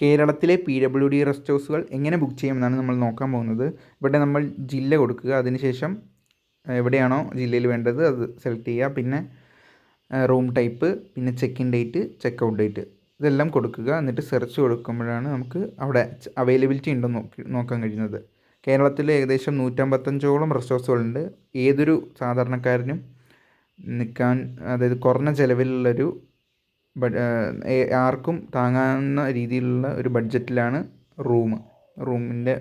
കേരളത്തിലെ PWD rest ഹൗസുകൾ എങ്ങനെ book ചെയ്യാമെന്നാണ് നമ്മൾ നോക്കാൻ പോകുന്നത്. ഇവിടെ നമ്മൾ ജില്ല കൊടുക്കുക, അതിനുശേഷം എവിടെയാണോ ജില്ലയിൽ വേണ്ടത് അത് സെലക്ട് ചെയ്യുക, പിന്നെ റൂം ടൈപ്പ്, പിന്നെ check in date, check out date ഇതെല്ലാം കൊടുക്കുക. എന്നിട്ട് സെർച്ച് കൊടുക്കുമ്പോഴാണ് നമുക്ക് അവിടെ അവൈലബിലിറ്റി ഉണ്ടോ നോക്കാൻ കഴിയുന്നത്. കേരളത്തിൽ ഏകദേശം 155ഓളം റെസ്റ്റ് ഹൗസുകളുണ്ട്. ഏതൊരു സാധാരണക്കാരനും നിൽക്കാൻ, അതായത് കുറഞ്ഞ ചിലവിലുള്ളൊരു ആർക്കും താങ്ങാവുന്ന രീതിയിലുള്ള ഒരു ബഡ്ജറ്റിലാണ് റൂമിൻ്റെ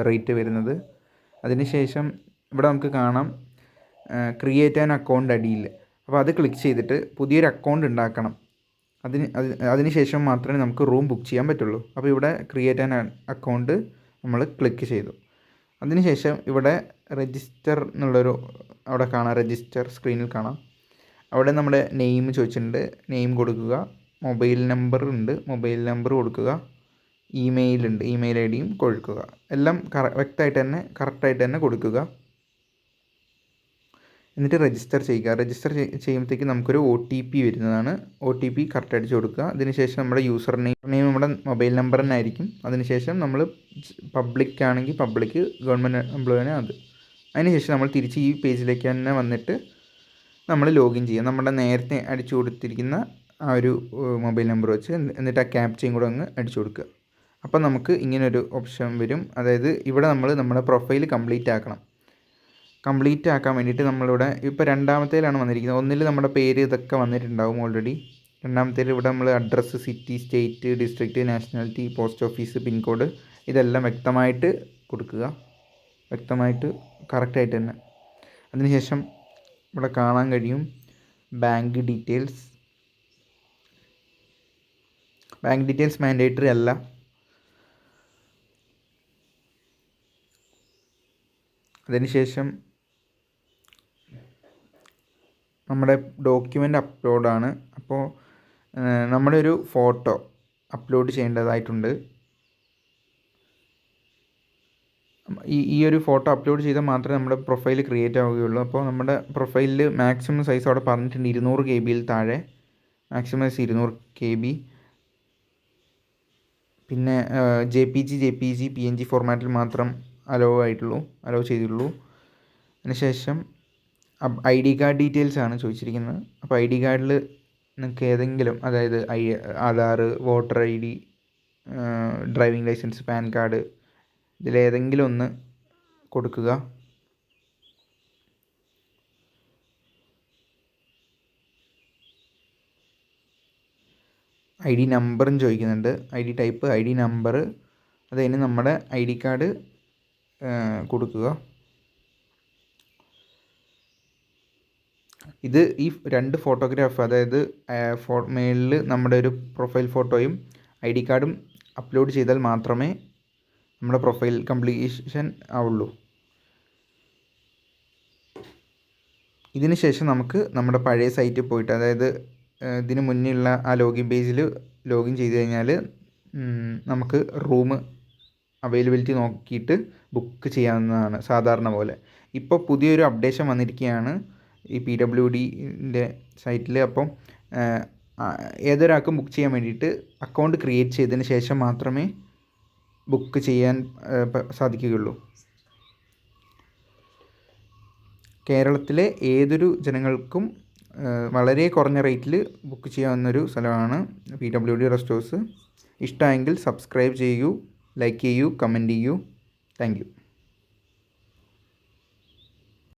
റേറ്റ് വരുന്നത്. അതിനുശേഷം ഇവിടെ നമുക്ക് കാണാം ക്രിയേറ്റ് ആൻ അക്കൗണ്ട് അടിയിൽ. അപ്പോൾ അത് ക്ലിക്ക് ചെയ്തിട്ട് പുതിയൊരു അക്കൗണ്ട് ഉണ്ടാക്കണം. അതിനുശേഷം മാത്രമേ നമുക്ക് റൂം ബുക്ക് ചെയ്യാൻ പറ്റുള്ളൂ. അപ്പോൾ ഇവിടെ ക്രിയേറ്റ് ആൻ അക്കൗണ്ട് നമ്മൾ ക്ലിക്ക് ചെയ്തു. അതിനുശേഷം ഇവിടെ രജിസ്റ്റർ എന്നുള്ളൊരു അവിടെ കാണാം, രജിസ്റ്റർ സ്ക്രീനിൽ കാണാം. അവിടെ നമ്മുടെ നെയിം ചോദിച്ചിട്ടുണ്ട്, നെയിം കൊടുക്കുക. മൊബൈൽ നമ്പർ ഉണ്ട്, മൊബൈൽ നമ്പർ കൊടുക്കുക. ഇമെയിൽ ഉണ്ട്, ഇമെയിൽ ID യും കൊടുക്കുക. എല്ലാം വ്യക്തമായിട്ട് തന്നെ കറക്റ്റായിട്ട് തന്നെ കൊടുക്കുക. എന്നിട്ട് രജിസ്റ്റർ ചെയ്യുക. രജിസ്റ്റർ ചെയ്യുമ്പോഴത്തേക്ക് നമുക്കൊരു OTP വരുന്നതാണ്. OTP കറക്റ്റ് അടിച്ച് കൊടുക്കുക. അതിനുശേഷം നമ്മുടെ യൂസർ നെയിം നമ്മുടെ മൊബൈൽ നമ്പർ തന്നെ ആയിരിക്കും. അതിനുശേഷം നമ്മൾ പബ്ലിക് ആണെങ്കിൽ പബ്ലിക്, ഗവൺമെൻറ് എംപ്ലോയിനെ അത്. അതിനുശേഷം നമ്മൾ തിരിച്ച് ഈ പേജിലേക്ക് തന്നെ വന്നിട്ട് നമ്മൾ ലോഗിൻ ചെയ്യുക. നമ്മുടെ നേരത്തെ അടിച്ചു കൊടുത്തിരിക്കുന്ന ആ ഒരു മൊബൈൽ നമ്പർ വെച്ച്. എന്നിട്ട് ആ ക്യാപ്ചയും കൂടെ അങ്ങ് അടിച്ചു കൊടുക്കുക. അപ്പം നമുക്ക് ഇങ്ങനൊരു ഓപ്ഷൻ വരും. അതായത് ഇവിടെ നമ്മൾ നമ്മുടെ പ്രൊഫൈൽ കംപ്ലീറ്റ് ആക്കണം. കംപ്ലീറ്റ് ആക്കാൻ വേണ്ടിയിട്ട് നമ്മളിവിടെ ഇപ്പോൾ രണ്ടാമത്തേലാണ് വന്നിരിക്കുന്നത്. ഒന്നിൽ നമ്മുടെ പേര് ഇതൊക്കെ വന്നിട്ടുണ്ടാവും ഓൾറെഡി. രണ്ടാമത്തേൽ ഇവിടെ നമ്മൾ address, city, state, district, nationality, post office, pincode ഇതെല്ലാം വ്യക്തമായിട്ട് കൊടുക്കുക. വ്യക്തമായിട്ട് കറക്റ്റായിട്ട് തന്നെ. അതിനുശേഷം ഇവിടെ കാണാൻ കഴിയും bank details. Bank details mandatory അല്ല. അതിനുശേഷം നമ്മുടെ ഡോക്യുമെൻ്റ് അപ്ലോഡാണ്. അപ്പോൾ നമ്മുടെ ഒരു ഫോട്ടോ അപ്ലോഡ് ചെയ്യേണ്ടതായിട്ടുണ്ട്. ഈ ഒരു ഫോട്ടോ അപ്ലോഡ് ചെയ്താൽ മാത്രമേ നമ്മുടെ പ്രൊഫൈൽ ക്രിയേറ്റ് ആവുകയുള്ളൂ. അപ്പോൾ നമ്മുടെ പ്രൊഫൈലിൽ മാക്സിമം സൈസ് അവിടെ പറഞ്ഞിട്ടുണ്ട് 200 KB താഴെ, മാക്സിമം സൈസ് 200 KB. പിന്നെ JPG, PNG ഫോർമാറ്റിൽ മാത്രം അലോ ചെയ്തിട്ടുള്ളൂ. അതിനുശേഷം ID കാർഡ് ഡീറ്റെയിൽസ് ആണ് ചോദിച്ചിരിക്കുന്നത്. അപ്പോൾ ID കാർഡിൽ നിങ്ങൾക്ക് ഏതെങ്കിലും, അതായത് Aadhaar, voter ID, driving licence, PAN card ഇതിലേതെങ്കിലും ഒന്ന് കൊടുക്കുക. ID നമ്പറും ചോദിക്കുന്നുണ്ട്. ID ടൈപ്പ്, ID നമ്പർ, അത് കഴിഞ്ഞ് നമ്മുടെ ID കാർഡ് കൊടുക്കുക. ഇത് ഈ 2 ഫോട്ടോഗ്രാഫ്, അതായത് മേളിൽ നമ്മുടെ ഒരു പ്രൊഫൈൽ ഫോട്ടോയും ID കാർഡും അപ്ലോഡ് ചെയ്താൽ മാത്രമേ നമ്മുടെ പ്രൊഫൈൽ കംപ്ലീഷൻ ആവുള്ളൂ. ഇതിന് ശേഷം നമുക്ക് നമ്മുടെ പഴയ സൈറ്റിൽ പോയിട്ട്, അതായത് ഇതിന് മുന്നേയുള്ള ആ ലോഗിൻ പേജിൽ ലോഗിൻ ചെയ്ത് കഴിഞ്ഞാൽ നമുക്ക് റൂം അവൈലബിലിറ്റി നോക്കിയിട്ട് ബുക്ക് ചെയ്യാവുന്നതാണ് സാധാരണ പോലെ. ഇപ്പോൾ പുതിയൊരു അപ്ഡേഷൻ വന്നിരിക്കുകയാണ് ഈ PWDൻ്റെ സൈറ്റിൽ. അപ്പം ഏതൊരാൾക്കും ബുക്ക് ചെയ്യാൻ വേണ്ടിയിട്ട് അക്കൗണ്ട് ക്രിയേറ്റ് ചെയ്തതിന് ശേഷം മാത്രമേ ബുക്ക് ചെയ്യാൻ സാധിക്കുകയുള്ളൂ. കേരളത്തിലെ ഏതൊരു ജനങ്ങൾക്കും വളരെ കുറഞ്ഞ റേറ്റിൽ ബുക്ക് ചെയ്യാവുന്നൊരു സ്ഥലമാണ് PWD റെസ്റ്റ് ഹൗസ്. ഇഷ്ടമെങ്കിൽ സബ്സ്ക്രൈബ് ചെയ്യൂ, ലൈക്ക് ചെയ്യൂ, കമൻറ്റ് ചെയ്യൂ. Thank you.